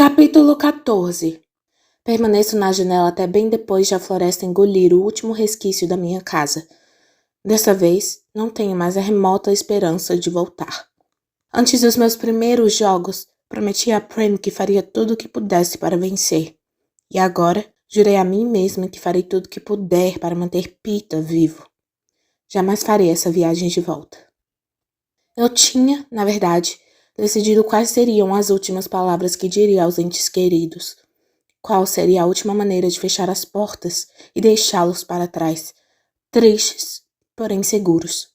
Capítulo 14. Permaneço na janela até bem depois de a floresta engolir o último resquício da minha casa. Dessa vez, não tenho mais a remota esperança de voltar. Antes dos meus primeiros jogos, prometi a Prim que faria tudo o que pudesse para vencer. E agora, jurei a mim mesma que farei tudo o que puder para manter Peeta vivo. Jamais farei essa viagem de volta. Eu tinha, na verdade, decidido quais seriam as últimas palavras que diria aos entes queridos. Qual seria a última maneira de fechar as portas e deixá-los para trás, tristes, porém seguros.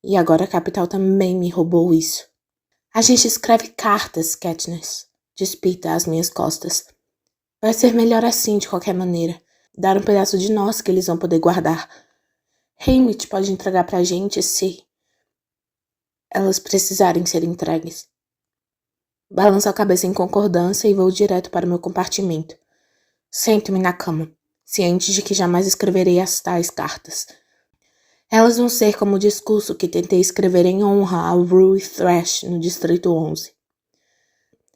E agora a capital também me roubou isso. A gente escreve cartas, Katniss, diz Peeta às minhas costas. Vai ser melhor assim de qualquer maneira. Dar um pedaço de nós que eles vão poder guardar. Haymitch pode entregar pra gente se elas precisarem ser entregues. Balanço a cabeça em concordância e vou direto para o meu compartimento. Sento-me na cama, ciente de que jamais escreverei as tais cartas. Elas vão ser como o discurso que tentei escrever em honra ao Rue Thresh no Distrito 11.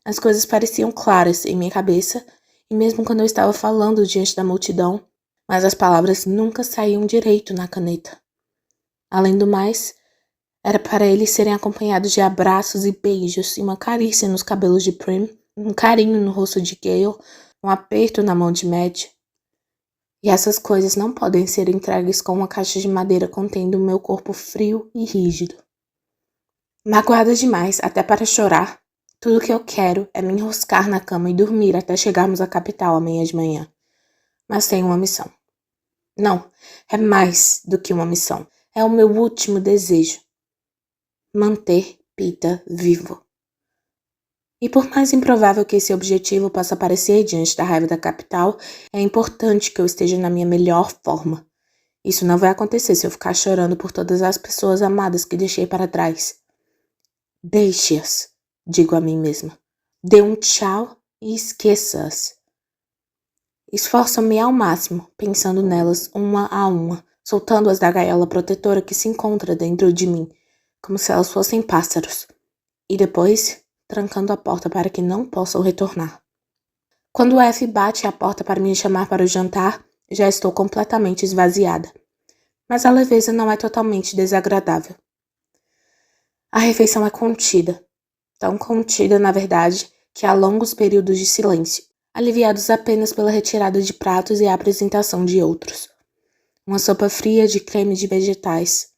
As coisas pareciam claras em minha cabeça, e mesmo quando eu estava falando diante da multidão, mas as palavras nunca saíam direito na caneta. Além do mais, era para eles serem acompanhados de abraços e beijos e uma carícia nos cabelos de Prim, um carinho no rosto de Gale, um aperto na mão de Mad. E essas coisas não podem ser entregues com uma caixa de madeira contendo o meu corpo frio e rígido. Magoada demais, até para chorar, tudo o que eu quero é me enroscar na cama e dormir até chegarmos à capital amanhã de manhã. Mas tenho uma missão. Não, é mais do que uma missão. É o meu último desejo. Manter Peeta vivo. E por mais improvável que esse objetivo possa parecer diante da raiva da capital, é importante que eu esteja na minha melhor forma. Isso não vai acontecer se eu ficar chorando por todas as pessoas amadas que deixei para trás. Deixe-as, digo a mim mesma. Dê um tchau e esqueça-as. Esforço-me ao máximo, pensando nelas uma a uma, soltando-as da gaiola protetora que se encontra dentro de mim, como se elas fossem pássaros. E depois, trancando a porta para que não possam retornar. Quando o F bate à porta para me chamar para o jantar, já estou completamente esvaziada. Mas a leveza não é totalmente desagradável. A refeição é contida. Tão contida, na verdade, que há longos períodos de silêncio, aliviados apenas pela retirada de pratos e a apresentação de outros. Uma sopa fria de creme de vegetais,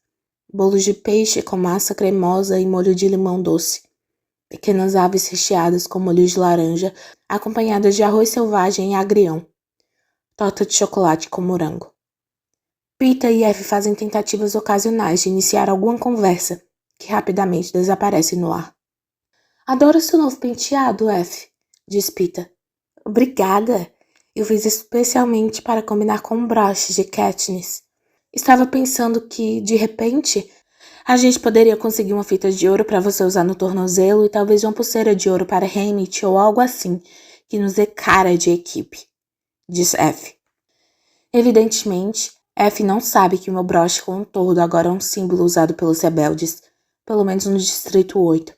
bolos de peixe com massa cremosa e molho de limão doce, pequenas aves recheadas com molho de laranja, acompanhadas de arroz selvagem e agrião, torta de chocolate com morango. Peeta e F fazem tentativas ocasionais de iniciar alguma conversa, que rapidamente desaparece no ar. Adoro seu novo penteado, F, diz Peeta. Obrigada. Eu fiz especialmente para combinar com um broche de Katniss. Estava pensando que, de repente, a gente poderia conseguir uma fita de ouro para você usar no tornozelo e talvez uma pulseira de ouro para Haymitch ou algo assim, que nos dê cara de equipe, diz F. Evidentemente, F não sabe que o meu broche com um tordo agora é um símbolo usado pelos rebeldes, pelo menos no Distrito 8.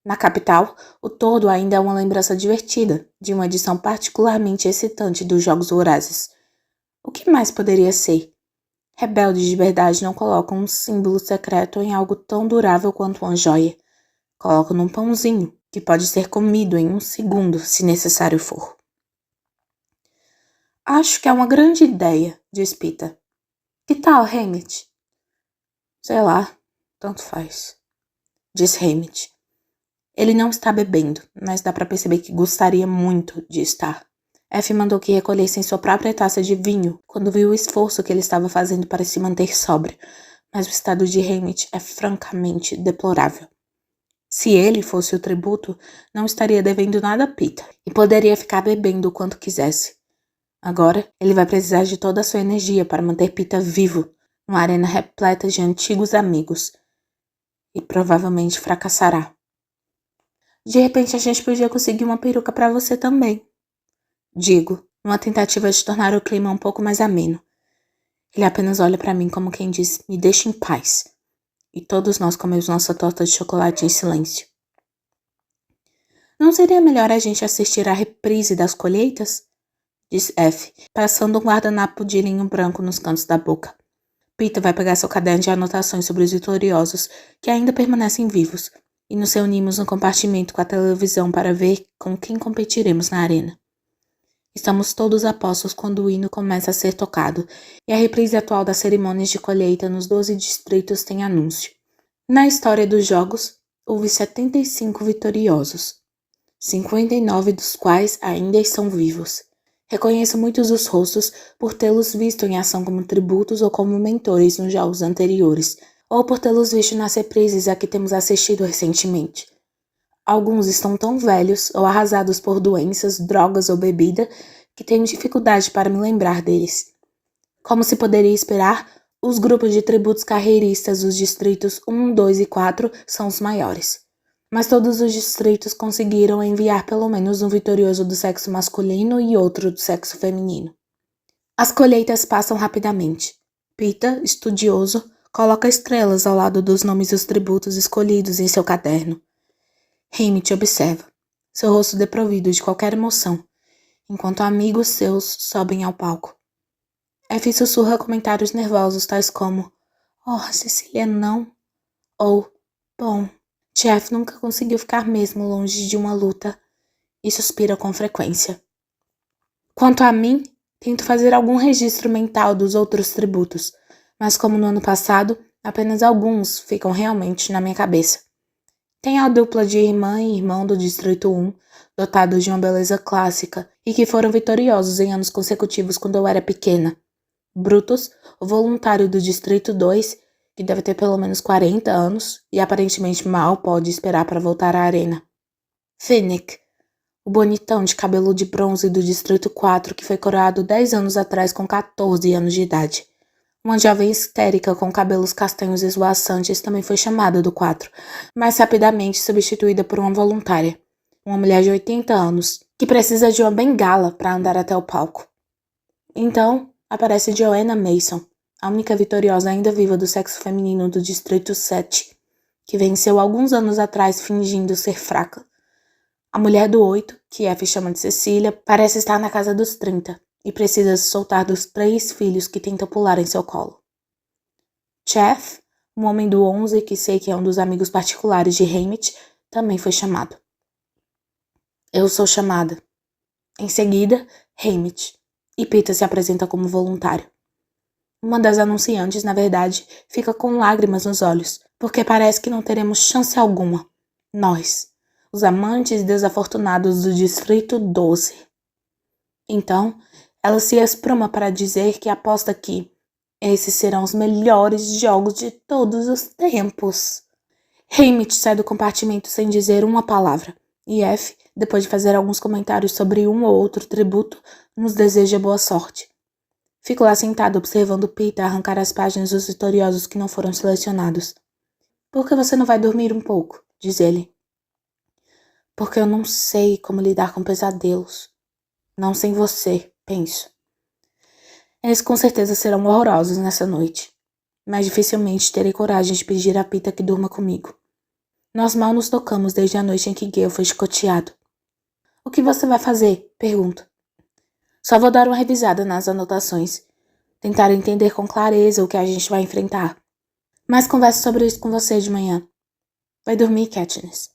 Na capital, o tordo ainda é uma lembrança divertida, de uma edição particularmente excitante dos Jogos Vorazes. O que mais poderia ser? Rebeldes de verdade não colocam um símbolo secreto em algo tão durável quanto uma joia. Colocam num pãozinho, que pode ser comido em 1 segundo, se necessário for. Acho que é uma grande ideia, diz Peeta. Que tal, Haymitch? Sei lá, tanto faz, diz Haymitch. Ele não está bebendo, mas dá para perceber que gostaria muito de estar. F mandou que recolhessem sua própria taça de vinho quando viu o esforço que ele estava fazendo para se manter sóbrio, mas o estado de Haymitch é francamente deplorável. Se ele fosse o tributo, não estaria devendo nada a Peeta e poderia ficar bebendo o quanto quisesse. Agora, ele vai precisar de toda a sua energia para manter Peeta vivo, numa arena repleta de antigos amigos. E provavelmente fracassará. De repente, a gente podia conseguir uma peruca para você também. Digo, numa tentativa de tornar o clima um pouco mais ameno. Ele apenas olha para mim como quem diz, me deixe em paz. E todos nós comemos nossa torta de chocolate em silêncio. Não seria melhor a gente assistir à reprise das colheitas? Diz F, passando um guardanapo de linho branco nos cantos da boca. Peter vai pegar seu caderno de anotações sobre os vitoriosos que ainda permanecem vivos e nos reunimos no compartimento com a televisão para ver com quem competiremos na arena. Estamos todos a postos quando o hino começa a ser tocado e a reprise atual das cerimônias de colheita nos 12 distritos tem anúncio. Na história dos jogos, houve 75 vitoriosos, 59 dos quais ainda estão vivos. Reconheço muitos dos rostos por tê-los visto em ação como tributos ou como mentores nos jogos anteriores, ou por tê-los visto nas reprises a que temos assistido recentemente. Alguns estão tão velhos ou arrasados por doenças, drogas ou bebida que tenho dificuldade para me lembrar deles. Como se poderia esperar, os grupos de tributos carreiristas dos distritos 1, 2 e 4 são os maiores. Mas todos os distritos conseguiram enviar pelo menos um vitorioso do sexo masculino e outro do sexo feminino. As colheitas passam rapidamente. Peter, estudioso, coloca estrelas ao lado dos nomes dos tributos escolhidos em seu caderno. Hamit observa, seu rosto desprovido de qualquer emoção, enquanto amigos seus sobem ao palco. F sussurra comentários nervosos tais como "Oh, Cecília, não!" ou "Bom, Jeff nunca conseguiu ficar mesmo longe de uma luta", e suspira com frequência. Quanto a mim, tento fazer algum registro mental dos outros tributos, mas como no ano passado, apenas alguns ficam realmente na minha cabeça. Tem a dupla de irmã e irmão do Distrito 1, dotados de uma beleza clássica e que foram vitoriosos em anos consecutivos quando eu era pequena. Brutus, o voluntário do Distrito 2, que deve ter pelo menos 40 anos e aparentemente mal pode esperar para voltar à arena. Finnick, o bonitão de cabelo de bronze do Distrito 4 que foi coroado 10 anos atrás com 14 anos de idade. Uma jovem histérica com cabelos castanhos esvoaçantes também foi chamada do 4, mas rapidamente substituída por uma voluntária, uma mulher de 80 anos, que precisa de uma bengala para andar até o palco. Então, aparece Joanna Mason, a única vitoriosa ainda viva do sexo feminino do Distrito 7, que venceu alguns anos atrás fingindo ser fraca. A mulher do 8, que F chama de Cecília, parece estar na casa dos 30 e precisa se soltar dos 3 filhos que tentam pular em seu colo. Jeff, um homem do 11 que sei que é um dos amigos particulares de Hamit, também foi chamado. Eu sou chamada. Em seguida, Hamit, e Peter se apresenta como voluntário. Uma das anunciantes, na verdade, fica com lágrimas nos olhos, porque parece que não teremos chance alguma. Nós, os amantes desafortunados do Distrito 12. Então, ela se espruma para dizer que aposta que esses serão os melhores jogos de todos os tempos. Hamit sai do compartimento sem dizer uma palavra, e F, depois de fazer alguns comentários sobre um ou outro tributo, nos deseja boa sorte. Fico lá sentado observando Peter arrancar as páginas dos vitoriosos que não foram selecionados. "Por que você não vai dormir um pouco?" diz ele. "Porque eu não sei como lidar com pesadelos. Não sem você, penso. Eles com certeza serão horrorosos nessa noite, mas dificilmente terei coragem de pedir a Peter que durma comigo. Nós mal nos tocamos desde a noite em que Gale foi chicoteado." "O que você vai fazer?" pergunto. "Só vou dar uma revisada nas anotações, tentar entender com clareza o que a gente vai enfrentar. Mas converso sobre isso com você de manhã." "Vai dormir, Katniss."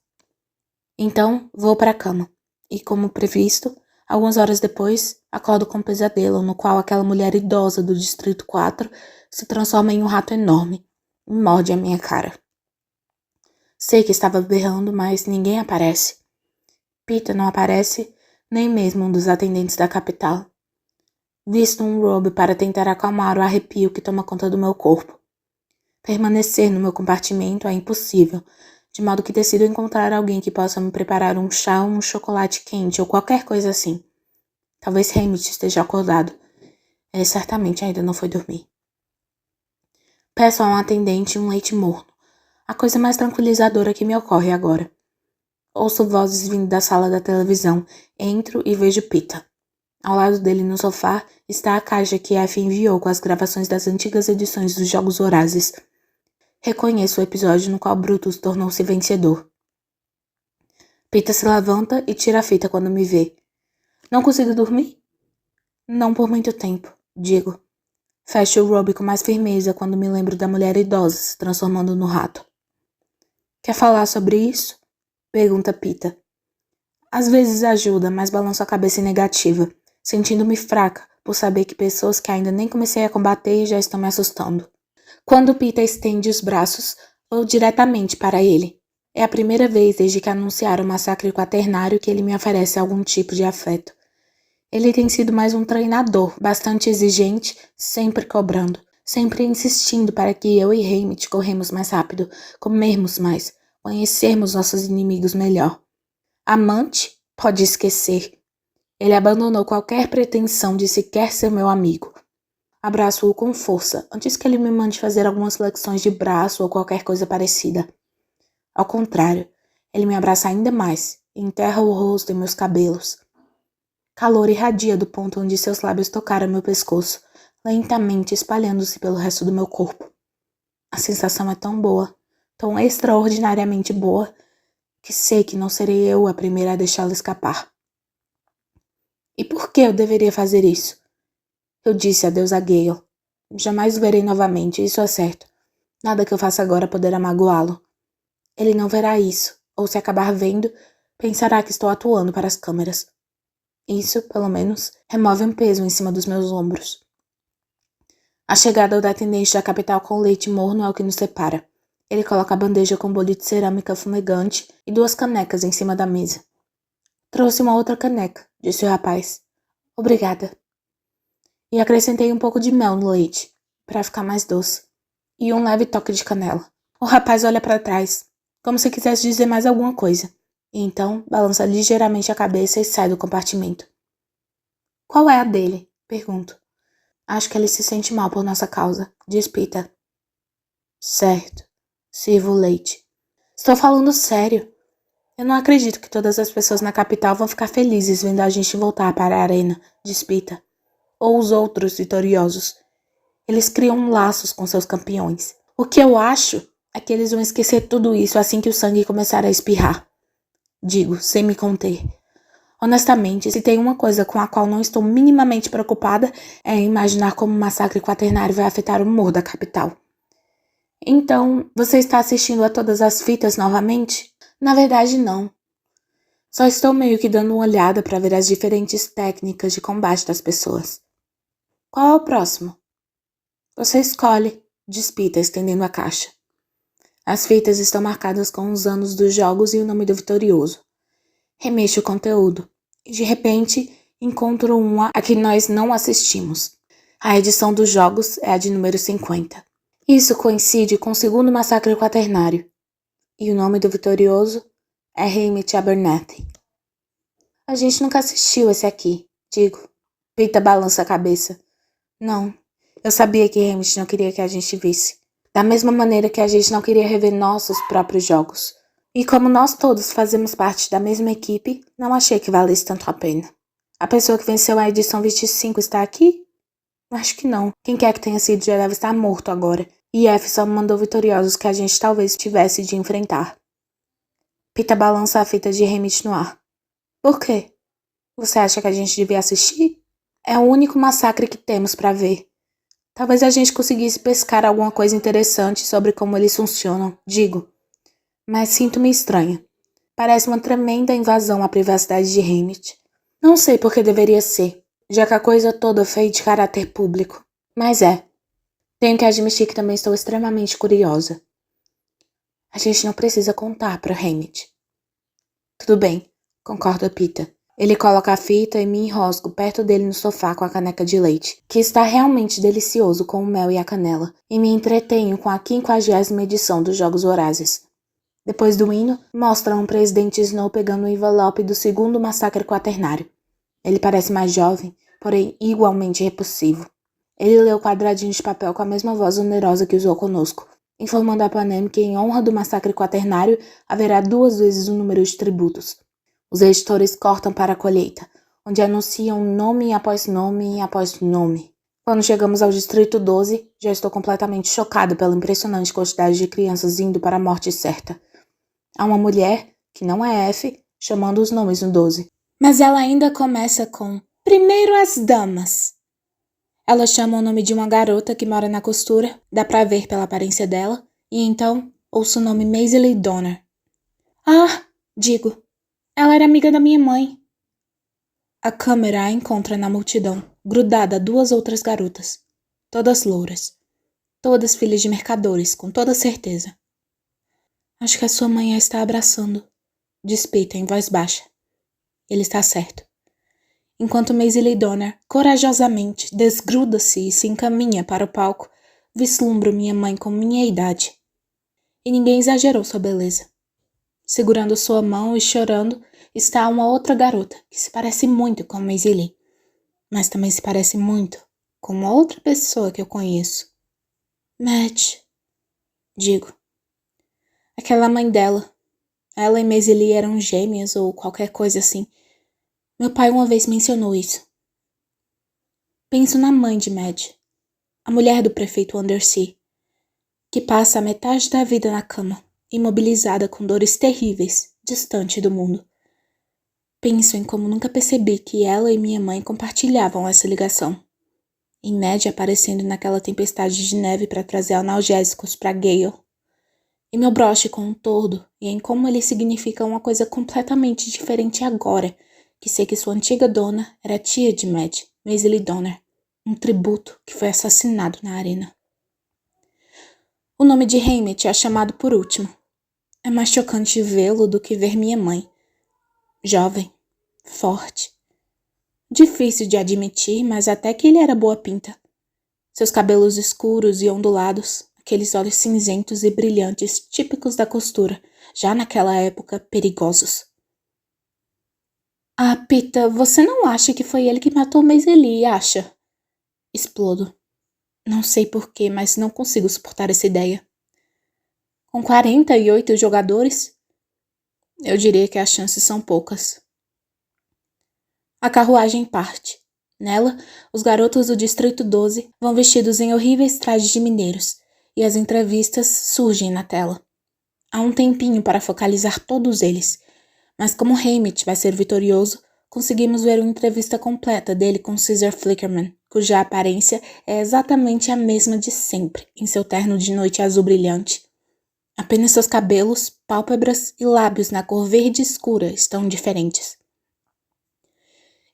Então, vou para a cama, e como previsto, algumas horas depois, acordo com um pesadelo no qual aquela mulher idosa do Distrito 4 se transforma em um rato enorme e morde a minha cara. Sei que estava berrando, mas ninguém aparece. Peter não aparece, nem mesmo um dos atendentes da capital. Visto um robe para tentar acalmar o arrepio que toma conta do meu corpo. Permanecer no meu compartimento é impossível, de modo que decido encontrar alguém que possa me preparar um chá ou um chocolate quente ou qualquer coisa assim. Talvez Hamit esteja acordado. Ele certamente ainda não foi dormir. Peço a um atendente um leite morno, a coisa mais tranquilizadora que me ocorre agora. Ouço vozes vindo da sala da televisão, entro e vejo Peter. Ao lado dele no sofá está a caixa que F enviou com as gravações das antigas edições dos Jogos Vorazes. Reconheço o episódio no qual Brutus tornou-se vencedor. Pita se levanta e tira a fita quando me vê. Não consigo dormir? Não por muito tempo, digo. Fecho o Robbie com mais firmeza quando me lembro da mulher idosa se transformando no rato. Quer falar sobre isso? Pergunta Pita. Às vezes ajuda, mas balanço a cabeça em negativa, sentindo-me fraca por saber que pessoas que ainda nem comecei a combater já estão me assustando. Quando Pita estende os braços, vou diretamente para ele. É a primeira vez desde que anunciaram o massacre quaternário que ele me oferece algum tipo de afeto. Ele tem sido mais um treinador, bastante exigente, sempre cobrando, sempre insistindo para que eu e Haymitch corremos mais rápido, comermos mais, conhecermos nossos inimigos melhor. Amante? Pode esquecer. Ele abandonou qualquer pretensão de sequer ser meu amigo. Abraço-o com força, antes que ele me mande fazer algumas flexões de braço ou qualquer coisa parecida. Ao contrário, ele me abraça ainda mais e enterra o rosto em meus cabelos. Calor irradia do ponto onde seus lábios tocaram meu pescoço, lentamente espalhando-se pelo resto do meu corpo. A sensação é tão boa, tão extraordinariamente boa, que sei que não serei eu a primeira a deixá-lo escapar. E por que eu deveria fazer isso? Eu disse adeus a Gale. Jamais o verei novamente, isso é certo. Nada que eu faça agora poderá magoá-lo. Ele não verá isso, ou se acabar vendo, pensará que estou atuando para as câmeras. Isso, pelo menos, remove um peso em cima dos meus ombros. A chegada do atendente da capital com leite morno é o que nos separa. Ele coloca a bandeja com bolho de cerâmica fumegante e 2 canecas em cima da mesa. Trouxe uma outra caneca, disse o rapaz. Obrigada. E acrescentei um pouco de mel no leite, para ficar mais doce, e um leve toque de canela. O rapaz olha para trás, como se quisesse dizer mais alguma coisa, e então balança ligeiramente a cabeça e sai do compartimento. Qual é a dele? Pergunto. Acho que ele se sente mal por nossa causa, diz Pita. Certo. Sirvo o leite. Estou falando sério. Eu não acredito que todas as pessoas na capital vão ficar felizes vendo a gente voltar para a arena, diz Pita. Ou os outros vitoriosos. Eles criam laços com seus campeões. O que eu acho é que eles vão esquecer tudo isso assim que o sangue começar a espirrar. Digo, sem me conter. Honestamente, se tem uma coisa com a qual não estou minimamente preocupada, é imaginar como o massacre quaternário vai afetar o humor da capital. Então, você está assistindo a todas as fitas novamente? Na verdade, não. Só estou meio que dando uma olhada para ver as diferentes técnicas de combate das pessoas. Qual é o próximo? Você escolhe, diz Pita, estendendo a caixa. As fitas estão marcadas com os anos dos jogos e o nome do vitorioso. Remexo o conteúdo e, de repente, encontro uma a que nós não assistimos. A edição dos jogos é a de número 50. Isso coincide com o segundo massacre quaternário. E o nome do vitorioso é Haymitch Abernathy. A gente nunca assistiu esse aqui, digo. Pita balança a cabeça. Não, eu sabia que Haymitch não queria que a gente visse. Da mesma maneira que a gente não queria rever nossos próprios jogos. E como nós todos fazemos parte da mesma equipe, não achei que valesse tanto a pena. A pessoa que venceu a edição 25 está aqui? Acho que não. Quem quer que tenha sido já deve estar morto agora. E F só mandou vitoriosos que a gente talvez tivesse de enfrentar. Pita balança a fita de Haymitch no ar. Por quê? Você acha que a gente devia assistir? É o único massacre que temos para ver. Talvez a gente conseguisse pescar alguma coisa interessante sobre como eles funcionam, digo. Mas sinto-me estranha. Parece uma tremenda invasão à privacidade de Haymitch. Não sei por que deveria ser, já que a coisa toda foi de caráter público. Mas é. Tenho que admitir que também estou extremamente curiosa. A gente não precisa contar para Haymitch. Tudo bem, concorda Pita. Ele coloca a fita e me enrosco perto dele no sofá com a caneca de leite, que está realmente delicioso com o mel e a canela, e me entretenho com a 50ª edição dos Jogos Vorazes. Depois do hino, mostram o presidente Snow pegando o envelope do segundo massacre quaternário. Ele parece mais jovem, porém igualmente repulsivo. Ele lê o quadradinho de papel com a mesma voz onerosa que usou conosco, informando a Panem que em honra do massacre quaternário haverá 2 vezes o número de tributos. Os editores cortam para a colheita, onde anunciam nome após nome após nome. Quando chegamos ao distrito 12, já estou completamente chocado pela impressionante quantidade de crianças indo para a morte certa. Há uma mulher, que não é F, chamando os nomes no 12. Mas ela ainda começa com primeiro as damas. Ela chama o nome de uma garota que mora na costura, dá pra ver pela aparência dela, e então ouço o nome Maisie Donner. Ah, digo, ela era amiga da minha mãe. A câmera a encontra na multidão, grudada a 2 outras garotas, todas louras, todas filhas de mercadores, com toda certeza. Acho que a sua mãe a está abraçando, diz Peter em voz baixa. Ele está certo. Enquanto Maisie Donner corajosamente desgruda-se e se encaminha para o palco, vislumbro minha mãe com minha idade. E ninguém exagerou sua beleza. Segurando sua mão e chorando está uma outra garota que se parece muito com Maisie Lee, mas também se parece muito com uma outra pessoa que eu conheço. Madge, digo. Aquela mãe dela. Ela e Maisie Lee eram gêmeas ou qualquer coisa assim. Meu pai uma vez mencionou isso. Penso na mãe de Madge, a mulher do prefeito Undersea, que passa a metade da vida na cama, imobilizada com dores terríveis, distante do mundo. Penso em como nunca percebi que ela e minha mãe compartilhavam essa ligação. Em Madge aparecendo naquela tempestade de neve para trazer analgésicos para Gale. E meu broche com um tordo, e em como ele significa uma coisa completamente diferente agora, que sei que sua antiga dona era tia de Madge, Maisie Donner, um tributo que foi assassinado na arena. O nome de Haymitch é chamado por último. É mais chocante vê-lo do que ver minha mãe. Jovem, forte. Difícil de admitir, mas até que ele era boa pinta. Seus cabelos escuros e ondulados, aqueles olhos cinzentos e brilhantes típicos da costura, já naquela época perigosos. Ah, Pita, você não acha que foi ele que matou Maisie Lee, acha? Explodo. Não sei porquê, mas não consigo suportar essa ideia. Com 48 jogadores, eu diria que as chances são poucas. A carruagem parte. Nela, os garotos do Distrito 12 vão vestidos em horríveis trajes de mineiros, e as entrevistas surgem na tela. Há um tempinho para focalizar todos eles, mas como Haymitch vai ser vitorioso, conseguimos ver uma entrevista completa dele com Caesar Flickerman, cuja aparência é exatamente a mesma de sempre, em seu terno de noite azul brilhante. Apenas seus cabelos, pálpebras e lábios na cor verde escura estão diferentes.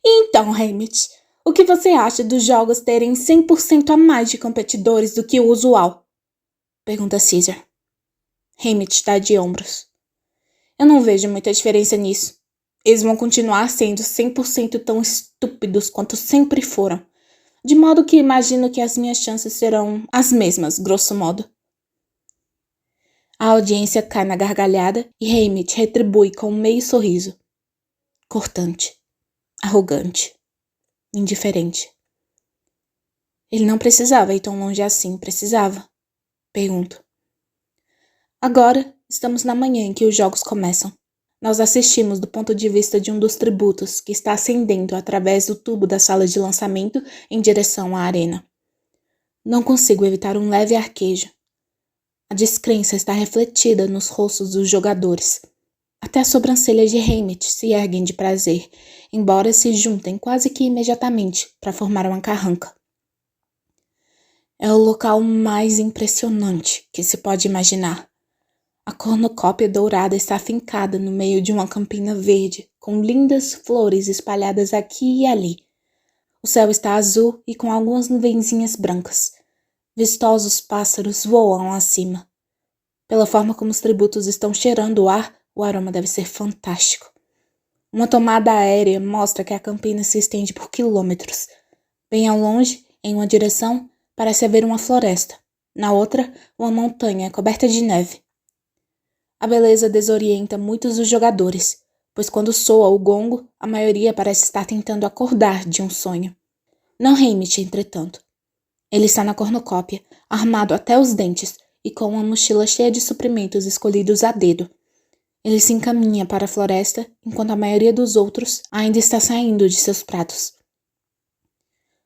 Então, Haymitch, o que você acha dos jogos terem 100% a mais de competidores do que o usual? Pergunta Caesar. Haymitch dá de ombros. Eu não vejo muita diferença nisso. Eles vão continuar sendo 100% tão estúpidos quanto sempre foram. De modo que imagino que as minhas chances serão as mesmas, grosso modo. A audiência cai na gargalhada e Haymitch retribui com um meio sorriso. Cortante. Arrogante. Indiferente. Ele não precisava ir tão longe assim, precisava? Pergunto. Agora, estamos na manhã em que os jogos começam. Nós assistimos do ponto de vista de um dos tributos que está ascendendo através do tubo da sala de lançamento em direção à arena. Não consigo evitar um leve arquejo. A descrença está refletida nos rostos dos jogadores. Até as sobrancelhas de Haymitch se erguem de prazer, embora se juntem quase que imediatamente para formar uma carranca. É o local mais impressionante que se pode imaginar. A cornucópia dourada está afincada no meio de uma campina verde, com lindas flores espalhadas aqui e ali. O céu está azul e com algumas nuvenzinhas brancas. Vistosos pássaros voam acima. Pela forma como os tributos estão cheirando o ar, o aroma deve ser fantástico. Uma tomada aérea mostra que a campina se estende por quilômetros. Bem ao longe, em uma direção, parece haver uma floresta. Na outra, uma montanha coberta de neve. A beleza desorienta muitos dos jogadores, pois quando soa o gongo, a maioria parece estar tentando acordar de um sonho. Não Haymitch, entretanto. Ele está na cornucópia, armado até os dentes e com uma mochila cheia de suprimentos escolhidos a dedo. Ele se encaminha para a floresta, enquanto a maioria dos outros ainda está saindo de seus pratos.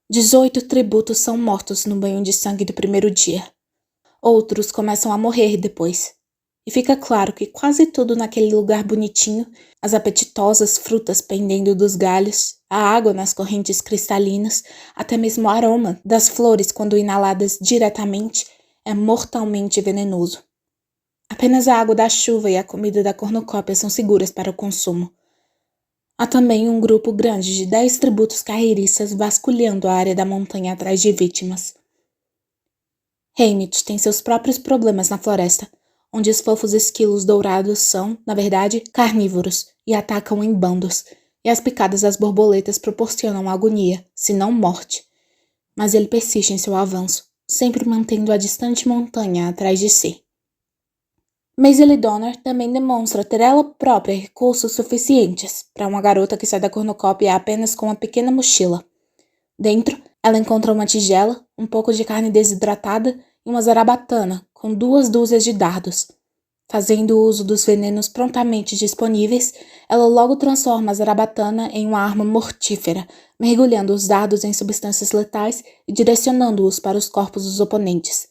18 tributos são mortos no banho de sangue do primeiro dia. Outros começam a morrer depois. e fica claro que quase tudo naquele lugar bonitinho, as apetitosas frutas pendendo dos galhos, a água nas correntes cristalinas, até mesmo o aroma das flores quando inaladas diretamente, é mortalmente venenoso. Apenas a água da chuva e a comida da cornucópia são seguras para o consumo. Há também um grupo grande de 10 tributos carreiristas vasculhando a área da montanha atrás de vítimas. Haymitch tem seus próprios problemas na floresta, onde os fofos esquilos dourados são, na verdade, carnívoros e atacam em bandos, e as picadas das borboletas proporcionam agonia, se não morte. Mas ele persiste em seu avanço, sempre mantendo a distante montanha atrás de si. Maisie Donner também demonstra ter ela própria recursos suficientes para uma garota que sai da cornucópia apenas com uma pequena mochila. Dentro, ela encontra uma tigela, um pouco de carne desidratada e uma zarabatana com 2 dúzias de dardos. Fazendo uso dos venenos prontamente disponíveis, ela logo transforma a zarabatana em uma arma mortífera, mergulhando os dardos em substâncias letais e direcionando-os para os corpos dos oponentes.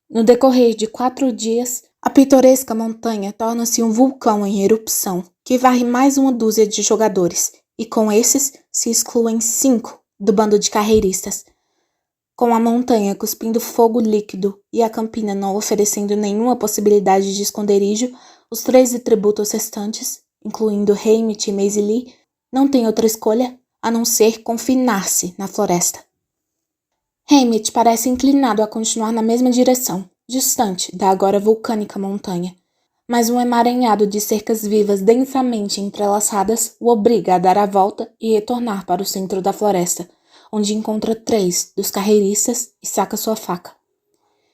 No decorrer de 4 dias, a pitoresca montanha torna-se um vulcão em erupção, que varre mais uma dúzia de jogadores, e com esses se excluem 5 do bando de carreiristas. Com a montanha cuspindo fogo líquido e a campina não oferecendo nenhuma possibilidade de esconderijo, os 13 tributos restantes, incluindo Haymitch e Maisie Lee, não têm outra escolha a não ser confinar-se na floresta. Haymitch parece inclinado a continuar na mesma direção, distante da agora vulcânica montanha, mas um emaranhado de cercas vivas densamente entrelaçadas o obriga a dar a volta e retornar para o centro da floresta, onde encontra 3 dos carreiristas e saca sua faca.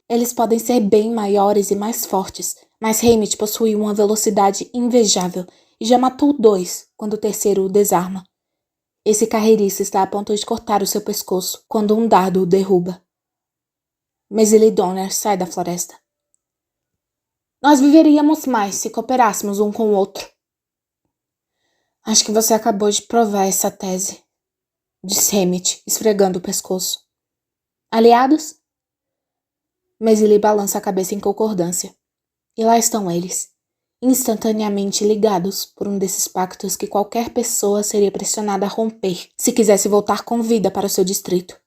Eles podem ser bem maiores e mais fortes, mas Haymitch possui uma velocidade invejável e já matou 2 quando o terceiro o desarma. Esse carreirista está a ponto de cortar o seu pescoço quando um dardo o derruba. Maisie Donner sai da floresta. Nós viveríamos mais se cooperássemos um com o outro. Acho que você acabou de provar essa tese, disse Haymitch, esfregando o pescoço. Aliados? Maisie balança a cabeça em concordância. E lá estão eles, instantaneamente ligados por um desses pactos que qualquer pessoa seria pressionada a romper se quisesse voltar com vida para o seu distrito.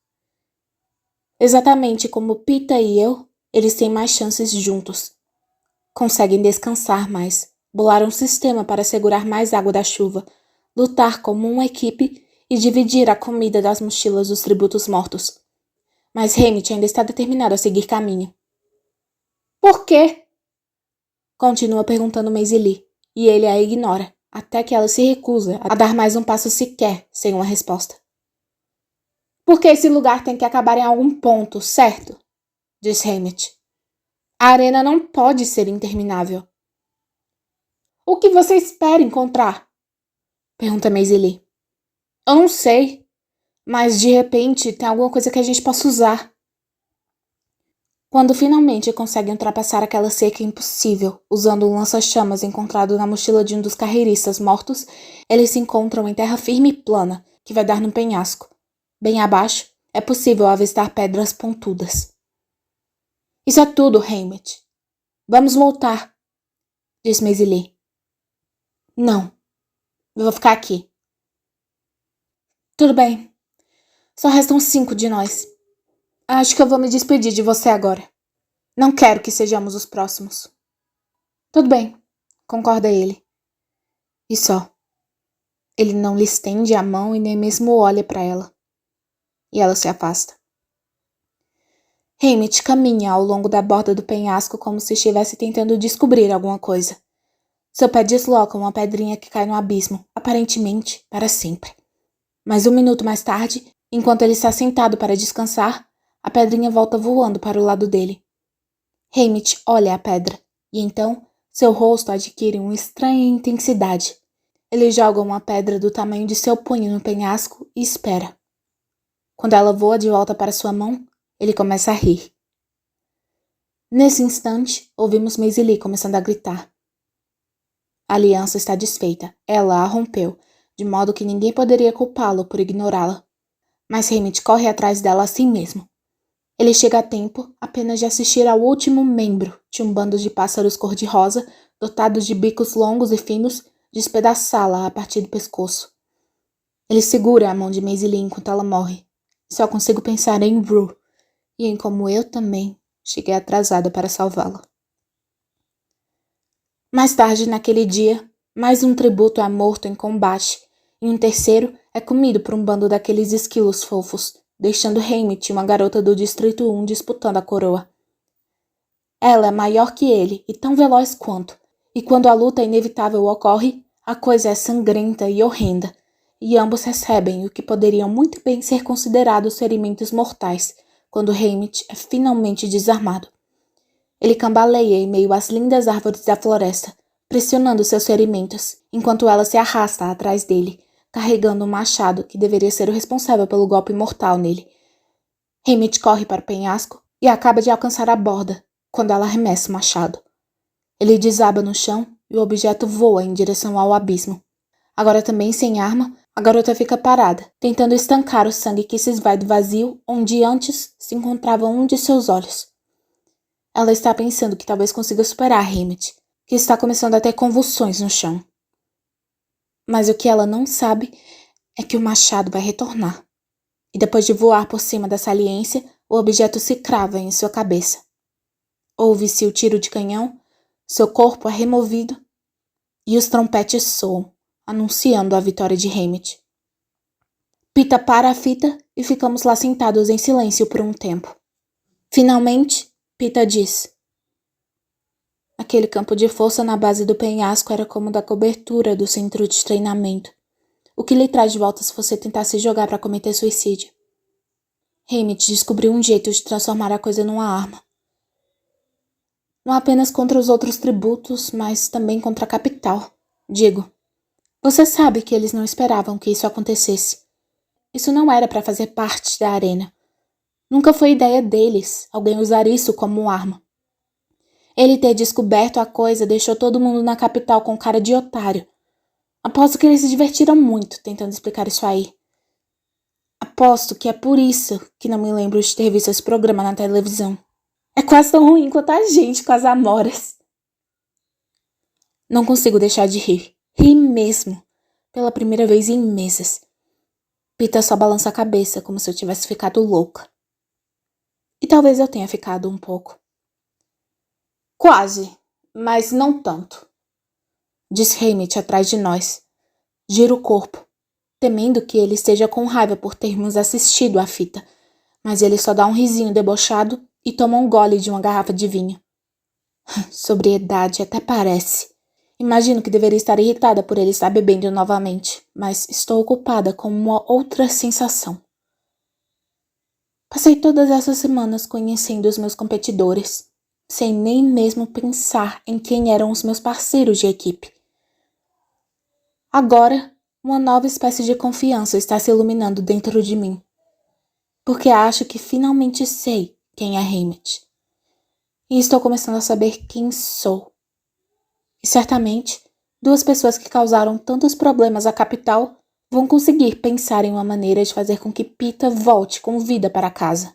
Exatamente como Pita e eu, eles têm mais chances juntos. Conseguem descansar mais, bolar um sistema para segurar mais água da chuva, lutar como uma equipe e dividir a comida das mochilas dos tributos mortos. Mas Haymitch ainda está determinado a seguir caminho. Por quê? Continua perguntando Maisie Lee, e ele a ignora, até que ela se recusa a dar mais um passo sequer sem uma resposta. Porque esse lugar tem que acabar em algum ponto, certo? Diz Haymitch. A arena não pode ser interminável. O que você espera encontrar? Pergunta Maisie Lee. Eu não sei, mas de repente tem alguma coisa que a gente possa usar. Quando finalmente conseguem ultrapassar aquela cerca impossível, usando um lança-chamas encontrado na mochila de um dos carreiristas mortos, eles se encontram em terra firme e plana, que vai dar num penhasco. Bem abaixo, é possível avistar pedras pontudas. Isso é tudo, Haymitch. Vamos voltar, diz Maisie Lee. Não, eu vou ficar aqui. Tudo bem. Só restam 5 de nós. Acho que eu vou me despedir de você agora. Não quero que sejamos os próximos. Tudo bem, concorda ele. E só. Ele não lhe estende a mão e nem mesmo olha para ela. E ela se afasta. Haymitch caminha ao longo da borda do penhasco como se estivesse tentando descobrir alguma coisa. Seu pé desloca uma pedrinha que cai no abismo, aparentemente para sempre. Mas 1 minuto mais tarde, enquanto ele está sentado para descansar, a pedrinha volta voando para o lado dele. Haymitch olha a pedra, e então seu rosto adquire uma estranha intensidade. Ele joga uma pedra do tamanho de seu punho no penhasco e espera. Quando ela voa de volta para sua mão, ele começa a rir. Nesse instante, ouvimos Maisie Lee começando a gritar. A aliança está desfeita. Ela a rompeu, de modo que ninguém poderia culpá-lo por ignorá-la. Mas Haymitch corre atrás dela assim mesmo. Ele chega a tempo apenas de assistir ao último membro de um bando de pássaros cor-de-rosa, dotados de bicos longos e finos, despedaçá-la a partir do pescoço. Ele segura a mão de Maisie Lee enquanto ela morre. Só consigo pensar em Rue e em como eu também cheguei atrasada para salvá-la. Mais tarde, naquele dia, mais um tributo é morto em combate, e um terceiro é comido por um bando daqueles esquilos fofos, deixando Haymitch e uma garota do Distrito 1 disputando a coroa. Ela é maior que ele e tão veloz quanto, e quando a luta inevitável ocorre, a coisa é sangrenta e horrenda, e ambos recebem o que poderiam muito bem ser considerados ferimentos mortais, quando Haymitch é finalmente desarmado. Ele cambaleia em meio às lindas árvores da floresta, pressionando seus ferimentos, enquanto ela se arrasta atrás dele, carregando um machado que deveria ser o responsável pelo golpe mortal nele. Haymitch corre para o penhasco e acaba de alcançar a borda, quando ela arremessa o machado. Ele desaba no chão e o objeto voa em direção ao abismo. Agora também sem arma, a garota fica parada, tentando estancar o sangue que se esvai do vazio onde antes se encontrava um de seus olhos. Ela está pensando que talvez consiga superar Haymitch, que está começando a ter convulsões no chão. Mas o que ela não sabe é que o machado vai retornar. E depois de voar por cima da saliência, o objeto se crava em sua cabeça. Ouve-se o tiro de canhão, seu corpo é removido e os trompetes soam, anunciando a vitória de Haymitch. Peeta para a fita e ficamos lá sentados em silêncio por um tempo. Finalmente, Peeta diz: aquele campo de força na base do penhasco era como da cobertura do centro de treinamento. O que lhe traz de volta se você tentar se jogar para cometer suicídio? Haymitch descobriu um jeito de transformar a coisa numa arma. Não apenas contra os outros tributos, mas também contra a capital. Digo, você sabe que eles não esperavam que isso acontecesse. Isso não era para fazer parte da arena. Nunca foi ideia deles alguém usar isso como arma. Ele ter descoberto a coisa deixou todo mundo na capital com cara de otário. Aposto que eles se divertiram muito tentando explicar isso aí. Aposto que é por isso que não me lembro de ter visto esse programa na televisão. É quase tão ruim quanto a gente com as amoras. Não consigo deixar de rir. Rir mesmo. Pela primeira vez em meses. Peeta só balança a cabeça como se eu tivesse ficado louca. E talvez eu tenha ficado um pouco. Quase, mas não tanto. Diz Haymitch atrás de nós. Gira o corpo, temendo que ele esteja com raiva por termos assistido à fita, mas ele só dá um risinho debochado e toma um gole de uma garrafa de vinho. Sobriedade até parece. Imagino que deveria estar irritada por ele estar bebendo novamente, mas estou ocupada com uma outra sensação. Passei todas essas semanas conhecendo os meus competidores, sem nem mesmo pensar em quem eram os meus parceiros de equipe. Agora, uma nova espécie de confiança está se iluminando dentro de mim, porque acho que finalmente sei quem é Haymitch. E estou começando a saber quem sou. E certamente, duas pessoas que causaram tantos problemas à capital vão conseguir pensar em uma maneira de fazer com que Peeta volte com vida para casa.